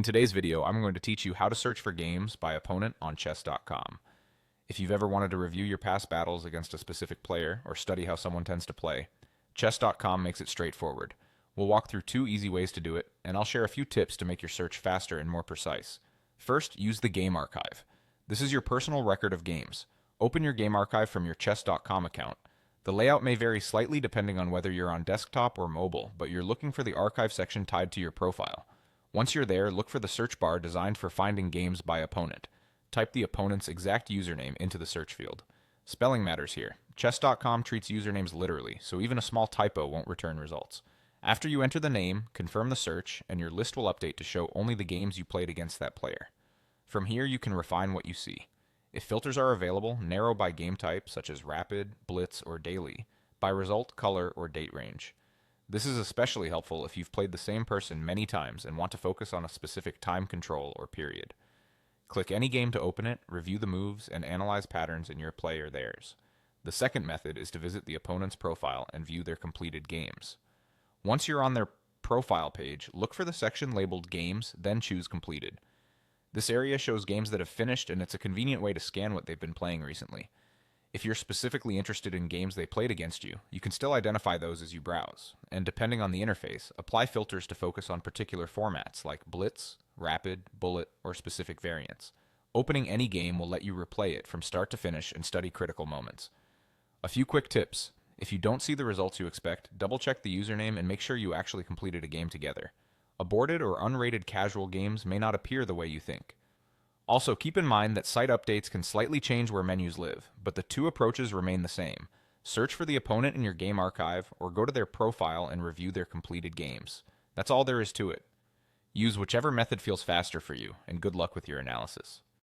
In today's video, I'm going to teach you how to search for games by opponent on chess.com. If you've ever wanted to review your past battles against a specific player or study how someone tends to play, chess.com makes it straightforward. We'll walk through 2 easy ways to do it, and I'll share a few tips to make your search faster and more precise. First, use the Game Archive. This is your personal record of games. Open your Game Archive from your chess.com account. The layout may vary slightly depending on whether you're on desktop or mobile, but you're looking for the archive section tied to your profile. Once you're there, look for the search bar designed for finding games by opponent. Type the opponent's exact username into the search field. Spelling matters here. Chess.com treats usernames literally, so even a small typo won't return results. After you enter the name, confirm the search, and your list will update to show only the games you played against that player. From here, you can refine what you see. If filters are available, narrow by game type, such as rapid, blitz, or daily, by result, color, or date range. This is especially helpful if you've played the same person many times and want to focus on a specific time control or period. Click any game to open it, review the moves, and analyze patterns in your play or theirs. The second method is to visit the opponent's profile and view their completed games. Once you're on their profile page, look for the section labeled Games, then choose Completed. This area shows games that have finished, and it's a convenient way to scan what they've been playing recently. If you're specifically interested in games they played against you, you can still identify those as you browse, and depending on the interface, apply filters to focus on particular formats like blitz, rapid, bullet, or specific variants. Opening any game will let you replay it from start to finish and study critical moments. A few quick tips. If you don't see the results you expect, double-check the username and make sure you actually completed a game together. Aborted or unrated casual games may not appear the way you think. Also, keep in mind that site updates can slightly change where menus live, but the 2 approaches remain the same. Search for the opponent in your game archive, or go to their profile and review their completed games. That's all there is to it. Use whichever method feels faster for you, and good luck with your analysis.